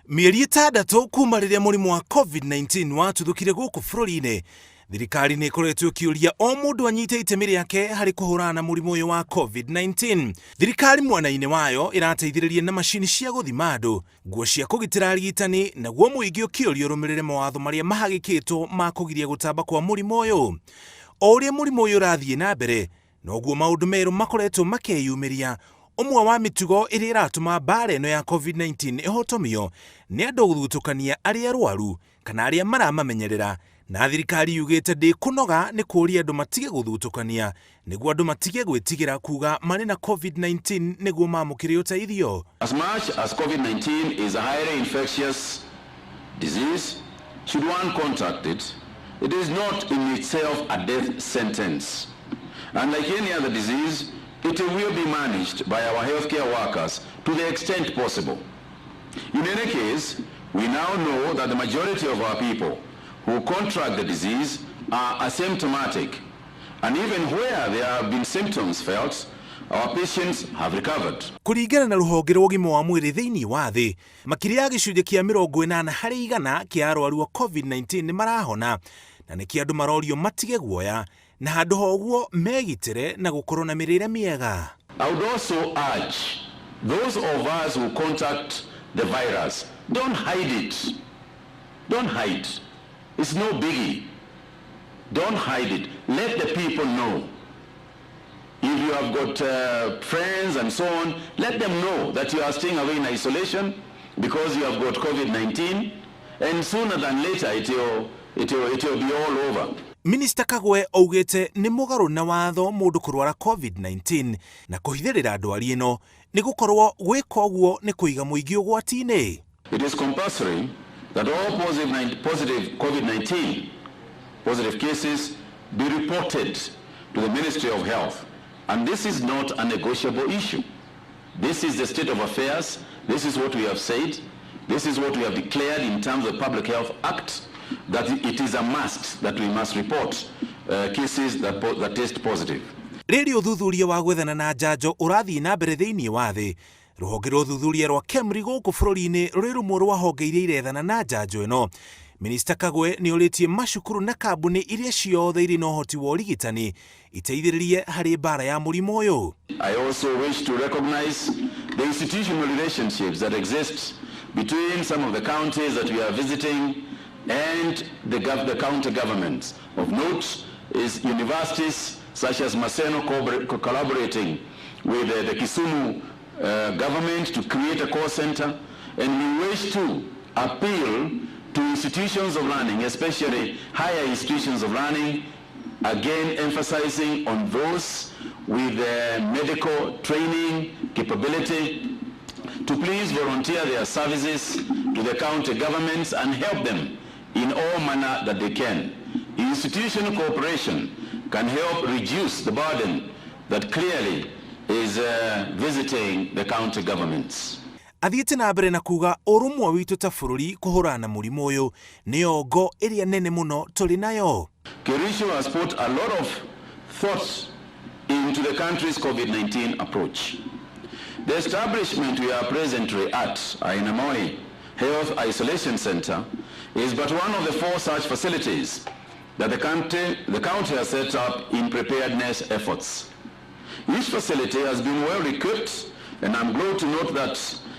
Mieri itandatu kuma riria murimu wa COVID-19 watuthukire guku bururi-ini, thirikari ni ikoretwo ikiuria o mundu anyite itemi riake hari kuhurana na murimu uyu wa COVID-19. Thirikari mwena-ini wayo irateithiririe na macini cia guthima andu, nguo cia kugitira arigitani, naguo muingi ukiurio rumirire mawatho maria mahagikitwo ma kugiria gutamba kwa murimu uyu. O uria murimu uyu urathie na mbere, noguo maundu meru makoretwo makeyumiria. Umwe wa mitugo iria iratuma mbara ino ya COVID-19 ihotomio ni andu guthutukania aria arwaru kana aria maramamenyerera, na thirikari yugite ndikunoga ni kuria andu matige guthutukania niguo andu matige gwitigira kuga mari na COVID-19 niguo mamukire uteithio. As much as COVID-19 is a highly infectious disease, should one contract it, it is not in itself a death sentence. And like any other disease, it will be managed by our healthcare workers to the extent possible. In any case, we now know that the majority of our people who contract the disease are asymptomatic, and even where there have been symptoms felt, our patients have recovered. Kuringana na ruhonge rwa ugima wa mwiri thiini wa thi, makiria ya gicunjĩ kia 80 harĩ 100 kia arwaru wa COVID-19 ni marahona, na niki andu marorio matige guoya na handu hoguo megitire na gukorwo na mirire miega. I would also urge those of us who contact the virus, don't hide it. Don't hide. It's no biggie. Don't hide it. Let the people know. If you have got friends and so on, let them know that you are staying away in isolation because you have got COVID-19, and sooner than later it will be all over. Minister Kagwe augite ni mugaru na watho mundu kurwara COVID-19 na kuhithirira ndwari ino ni gukorwo gwika uguo ni kuiga muingi ugwati-ini. It is compulsory that all positive COVID-19 positive cases be reported to the Ministry of Health, and this is not a negotiable issue. This is the state of affairs. This is what we have said. This is what we have declared in terms of the Public Health Act, that it is a must that we must report cases that test positive. Rĩrĩ ũthuthuria wa gwethana na njanjo ũrathiĩ na mbere thĩinĩ wa thĩ. Rũhonge rwa ũthuthuria rwa KEMRI gũkũ bũrũri-inĩ rũrĩ rũmwe rwa honge iria irethana na njanjo ĩno. Minister Kagwe nĩ ũrĩtie macukuru na kambuni iria ciothe irĩ na ũhoti wa ũrigitani iteithĩrĩrie harĩ mbara ya mũrimũ ũyũ. I also wish to recognize the institutional relationships that exist between some of the counties that we are visiting and the county governments. Of note is universities such as Maseno collaborating with the Kisumu government to create a call center, and we wish to appeal to institutions of learning, especially higher institutions of learning, again emphasizing on those with medical training capability, to please volunteer their services to the county governments and help them in all manner that they can. Institutional cooperation can help reduce the burden that clearly is visiting the county governments. Athiĩte na mbere na kuga ũrũmwe witũ ta bũrũri kũhũrana na mũrimũ ũyũ nĩyo ngo ĩrĩa nene mũno tũrĩ nayo. Kerisho has put a lot of thoughts into the country's COVID-19 approach. The establishment we are presently at, Ainamoi Health Isolation Center, is but one of the 4 such facilities that the county has set up in preparedness efforts. Each facility has been well equipped, and I'm glad to note that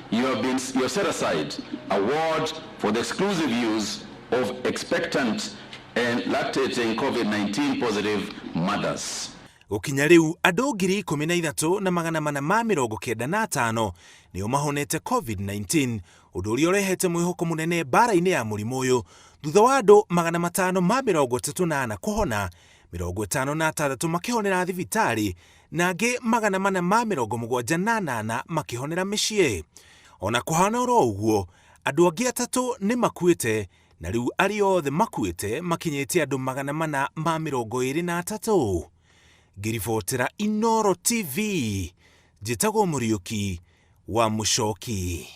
you have set aside a ward for the exclusive use of expectant and lactating COVID-19 positive mothers. Gukinya riu andu 13,495 nio mahonete COVID-19, undu uria urehete mwihoko munene mbara-ini ya murimu uyu thutha wa andu 538 kuhona, 56 makihonera thibitari na angi 478 makihonera micii. Ona kuhana oro uguo, andu angi 3 ni makuite, na riu ari othe makuite makinyite andu 423. Ngiribotera Inooro TV, njĩtagwo Mũriũki wa Mũchoki.